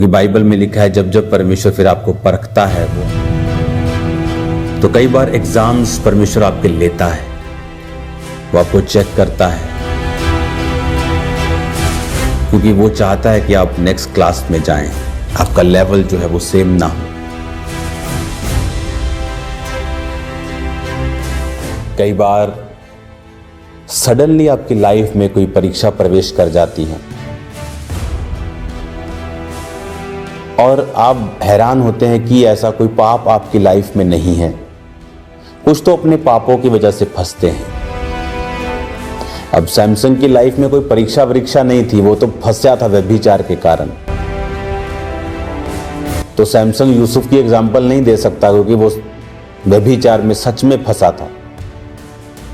कि बाइबल में लिखा है जब जब परमेश्वर फिर आपको परखता है वो, तो कई बार एग्जाम्स परमेश्वर आपके लेता है, वो आपको चेक करता है, क्योंकि वो चाहता है कि आप नेक्स्ट क्लास में जाएं, आपका लेवल जो है वो सेम ना हो। कई बार सडनली आपकी लाइफ में कोई परीक्षा प्रवेश कर जाती है और आप हैरान होते हैं कि ऐसा कोई पाप आपकी लाइफ में नहीं है। कुछ तो अपने पापों की वजह से फंसते हैं। अब सैमसन की लाइफ में कोई परीक्षा नहीं थी, वो तो फंसा था व्यभिचार के कारण। तो सैमसन यूसुफ की एग्जाम्पल नहीं दे सकता, क्योंकि वो व्यभिचार में सच में फंसा था।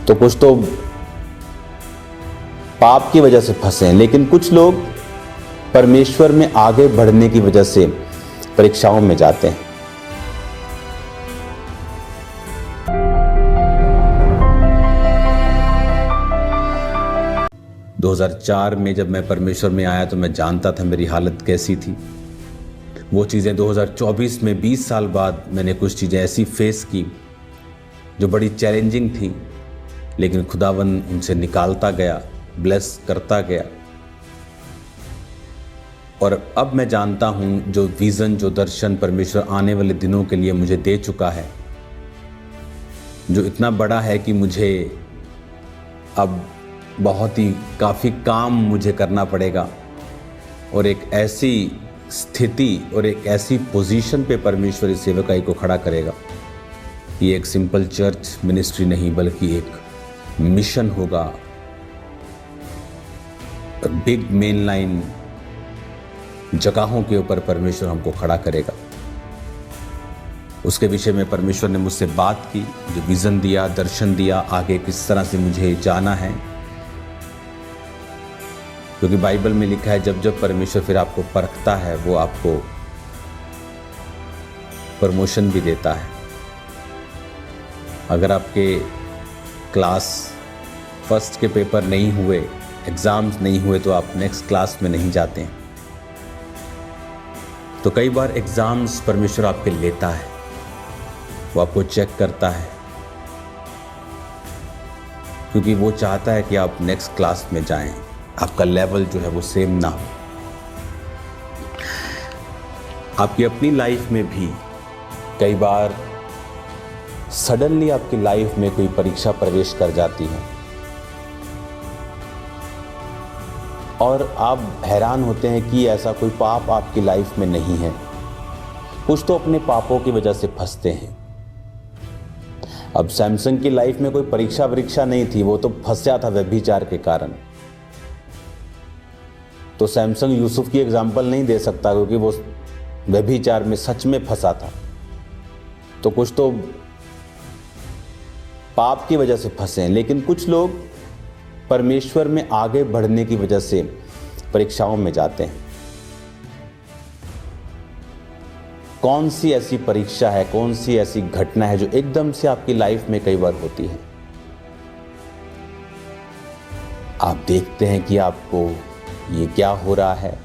तो कुछ तो पाप की वजह से फंसे हैं, लेकिन कुछ लोग परमेश्वर में आगे बढ़ने की वजह से परीक्षाओं में जाते हैं। – 2004 में जब मैं परमेश्वर में आया तो मैं जानता था मेरी हालत कैसी थी। वो चीज़ें 2024 में 20 साल बाद मैंने कुछ चीज़ें ऐसी फेस की जो बड़ी चैलेंजिंग थी, लेकिन खुदावन उनसे निकालता गया, ब्लेस करता गया। और अब मैं जानता हूं जो विज़न, जो दर्शन परमेश्वर आने वाले दिनों के लिए मुझे दे चुका है, जो इतना बड़ा है कि मुझे अब बहुत ही काफ़ी काम मुझे करना पड़ेगा और एक ऐसी स्थिति और एक ऐसी पोजीशन पे परमेश्वर इस सेवकाई को खड़ा करेगा। ये एक सिंपल चर्च मिनिस्ट्री नहीं, बल्कि एक मिशन होगा। बिग मेन लाइन जगहों के ऊपर परमेश्वर हमको खड़ा करेगा। उसके विषय में परमेश्वर ने मुझसे बात की, जो विजन दिया, दर्शन दिया, आगे किस तरह से मुझे जाना है। क्योंकि बाइबल में लिखा है जब जब परमेश्वर फिर आपको परखता है, वो आपको प्रमोशन भी देता है। अगर आपके क्लास फर्स्ट के पेपर नहीं हुए, एग्जाम्स नहीं हुए, तो आप नेक्स्ट क्लास में नहीं जाते हैं। तो कई बार एग्जाम्स परमेश्वर आपके लेता है, वो आपको चेक करता है, क्योंकि वो चाहता है कि आप नेक्स्ट क्लास में जाएं, आपका लेवल जो है वो सेम ना हो। आपकी अपनी लाइफ में भी कई बार सडनली आपकी लाइफ में कोई परीक्षा प्रवेश कर जाती है और आप हैरान होते हैं कि ऐसा कोई पाप आपकी लाइफ में नहीं है। कुछ तो अपने पापों की वजह से फंसते हैं। अब सैमसन की लाइफ में कोई परीक्षा नहीं थी, वो तो फंसा था व्यभिचार के कारण। तो सैमसन यूसुफ की एग्जाम्पल नहीं दे सकता, क्योंकि वो व्यभिचार में सच में फंसा था। तो कुछ तो पाप की वजह से फंसे हैं, लेकिन कुछ लोग परमेश्वर में आगे बढ़ने की वजह से परीक्षाओं में जाते हैं। कौन सी ऐसी परीक्षा है, कौन सी ऐसी घटना है जो एकदम से आपकी लाइफ में कई बार होती है? आप देखते हैं कि आपको ये क्या हो रहा है,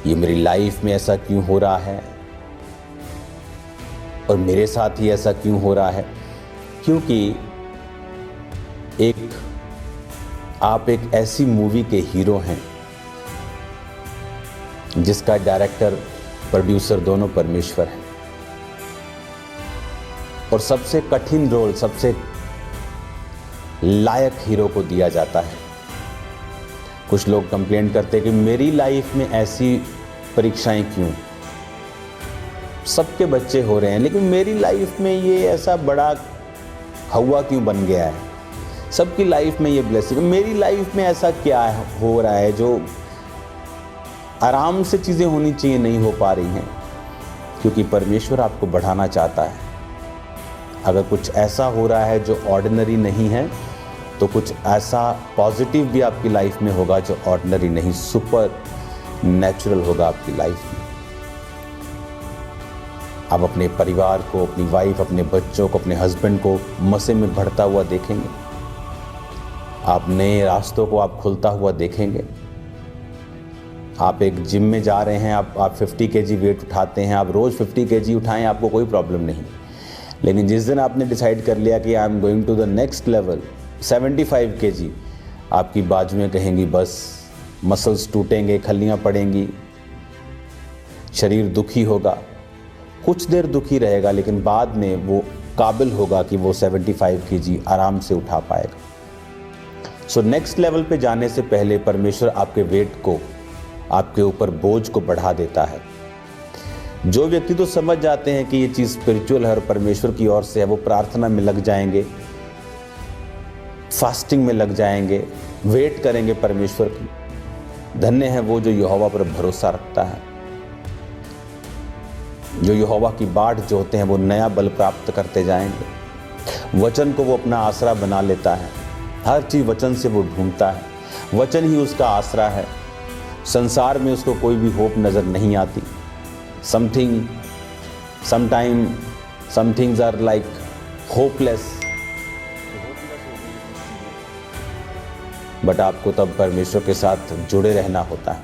ये मेरी लाइफ में ऐसा क्यों हो रहा है, और मेरे साथ ही ऐसा क्यों हो रहा है? क्योंकि आप एक ऐसी मूवी के हीरो हैं जिसका डायरेक्टर, प्रोड्यूसर दोनों परमेश्वर हैं। और सबसे कठिन रोल, सबसे लायक हीरो को दिया जाता है। कुछ लोग कंप्लेंट करते हैं कि मेरी लाइफ में ऐसी परीक्षाएं क्यों, सबके बच्चे हो रहे हैं, लेकिन मेरी लाइफ में ये ऐसा बड़ा हवा क्यों बन गया है? सबकी लाइफ में ये ब्लेसिंग, मेरी लाइफ में ऐसा क्या हो रहा है जो आराम से चीज़ें होनी चाहिए नहीं हो पा रही हैं? क्योंकि परमेश्वर आपको बढ़ाना चाहता है। अगर कुछ ऐसा हो रहा है जो ऑर्डिनरी नहीं है, तो कुछ ऐसा पॉजिटिव भी आपकी लाइफ में होगा जो ऑर्डिनरी नहीं, सुपर नेचुरल होगा आपकी लाइफ में। आप अपने परिवार को, अपनी वाइफ, अपने बच्चों को, अपने हस्बैंड को मसीह में बढ़ता हुआ देखेंगे। आप नए रास्तों को आप खुलता हुआ देखेंगे। आप एक जिम में जा रहे हैं, आप 50 kg वेट उठाते हैं, आप रोज़ 50 kg उठाएं, आपको कोई प्रॉब्लम नहीं। लेकिन जिस दिन आपने डिसाइड कर लिया कि I am going to the next level 75 kg, आपकी बाजुएं कहेंगी बस, मसल्स टूटेंगे, खल्लियाँ पड़ेंगी, शरीर दुखी होगा। कुछ देर दुखी रहेगा लेकिन बाद में वो काबिल होगा कि वो 75 kg आराम से उठा पाएगा। सो नेक्स्ट लेवल पे जाने से पहले परमेश्वर आपके वेट को, आपके ऊपर बोझ को बढ़ा देता है। जो व्यक्ति तो समझ जाते हैं कि ये चीज़ स्पिरिचुअल है और परमेश्वर की ओर से है, वो प्रार्थना में लग जाएंगे, फास्टिंग में लग जाएंगे, वेट करेंगे परमेश्वर की। धन्य है वो जो यहोवा पर भरोसा रखता है, जो यहोवा की बाट जोते हैं, वो नया बल प्राप्त करते जाएंगे। वचन को वो अपना आसरा बना लेता है, हर चीज़ वचन से वो ढूंढता है, वचन ही उसका आसरा है। संसार में उसको कोई भी होप नज़र नहीं आती। some things are like hopeless, but आपको तब परमेश्वर के साथ जुड़े रहना होता है।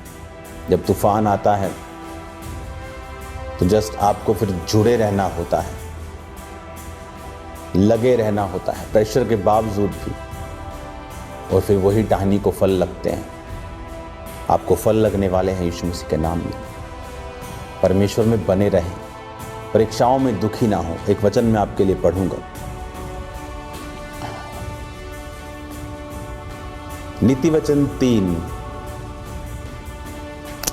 जब तूफान आता है तो जस्ट आपको फिर जुड़े रहना होता है, लगे रहना होता है प्रेशर के बावजूद भी, और फिर वही टहनी को फल लगते हैं। आपको फल लगने वाले हैं यीशु मसीह के नाम में। परमेश्वर में बने रहें, परीक्षाओं में दुखी ना हो। एक वचन मैं आपके लिए पढ़ूंगा, नीति वचन 3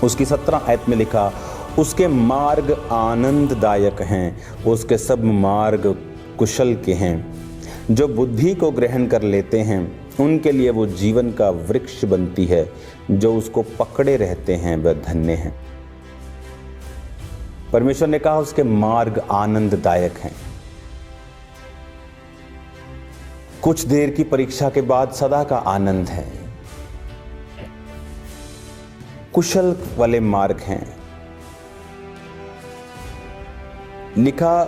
उसकी 17 आयत में लिखा, उसके मार्ग आनंददायक हैं, उसके सब मार्ग कुशल के हैं। जो बुद्धि को ग्रहण कर लेते हैं उनके लिए वो जीवन का वृक्ष बनती है, जो उसको पकड़े रहते हैं वह धन्य हैं। परमेश्वर ने कहा उसके मार्ग आनंददायक हैं। कुछ देर की परीक्षा के बाद सदा का आनंद है। कुशल वाले मार्ग हैं। लिखा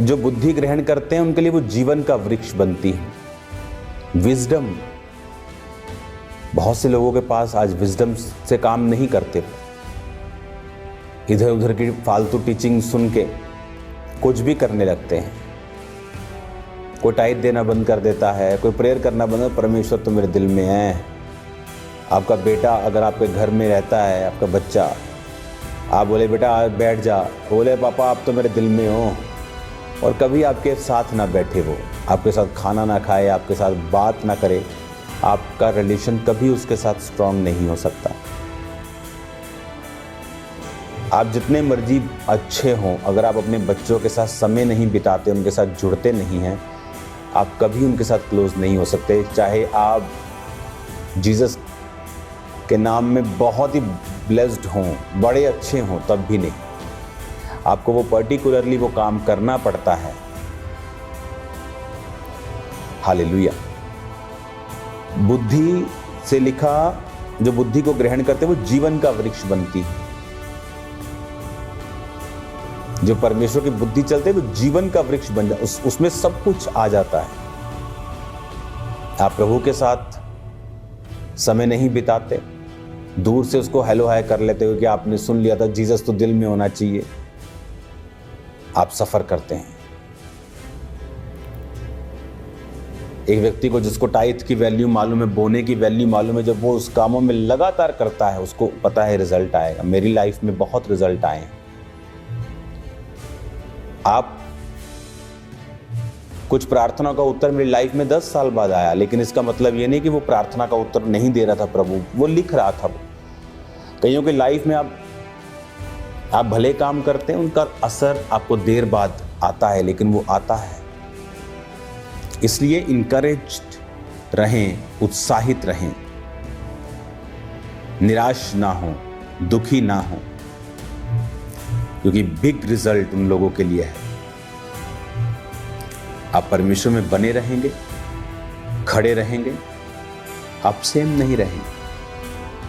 जो बुद्धि ग्रहण करते हैं उनके लिए वो जीवन का वृक्ष बनती है। विजडम, बहुत से लोगों के पास आज विजडम से काम नहीं करते। इधर उधर की फालतू टीचिंग सुन के कुछ भी करने लगते हैं। कोई टाइट देना बंद कर देता है, कोई प्रेयर करना बंद। परमेश्वर तो मेरे दिल में है। आपका बेटा अगर आपके घर में रहता है, आपका बच्चा, आप बोले बेटा बैठ जा, बोले पापा आप तो मेरे दिल में हो, और कभी आपके साथ ना बैठे, वो आपके साथ खाना ना खाए, आपके साथ बात ना करे, आपका रिलेशन कभी उसके साथ स्ट्रांग नहीं हो सकता। आप जितने मर्जी अच्छे हों, अगर आप अपने बच्चों के साथ समय नहीं बिताते, उनके साथ जुड़ते नहीं हैं, आप कभी उनके साथ क्लोज नहीं हो सकते। चाहे आप जीसस के नाम में बहुत ही ब्लेस्ड हों, बड़े अच्छे हों, तब भी नहीं। आपको वो पर्टिकुलरली वो काम करना पड़ता है। हालेलुया। बुद्धि से लिखा, जो बुद्धि को ग्रहण करते वो जीवन का वृक्ष बनती है। जो परमेश्वर की बुद्धि चलते वो जीवन का वृक्ष बन जाता, उसमें सब कुछ आ जाता है। आप प्रभु के साथ समय नहीं बिताते, दूर से उसको हेलो हाय कर लेते हो कि आपने सुन लिया था जीसस तो दिल में होना चाहिए, आप सफर करते हैं। एक व्यक्ति को जिसको टाइथ की वैल्यू मालूम है, बोने की वैल्यू मालूम है, जब वो उस कामों में लगातार करता है उसको पता है रिजल्ट आएगा। मेरी लाइफ में बहुत रिजल्ट आए हैं। आप कुछ प्रार्थना का उत्तर मेरी लाइफ में 10 साल बाद आया, लेकिन इसका मतलब ये नहीं कि वो प्रार्थना का उत्तर नहीं दे रहा था प्रभु, वो लिख रहा था। कईयों की लाइफ में आप भले काम करते हैं, उनका असर आपको देर बाद आता है, लेकिन वो आता है। इसलिए इनकरेज्ड रहें, उत्साहित रहें, निराश ना हो, दुखी ना हो, क्योंकि बिग रिजल्ट उन लोगों के लिए है। आप परमेश्वर में बने रहेंगे, खड़े रहेंगे, आप सेम नहीं रहेंगे।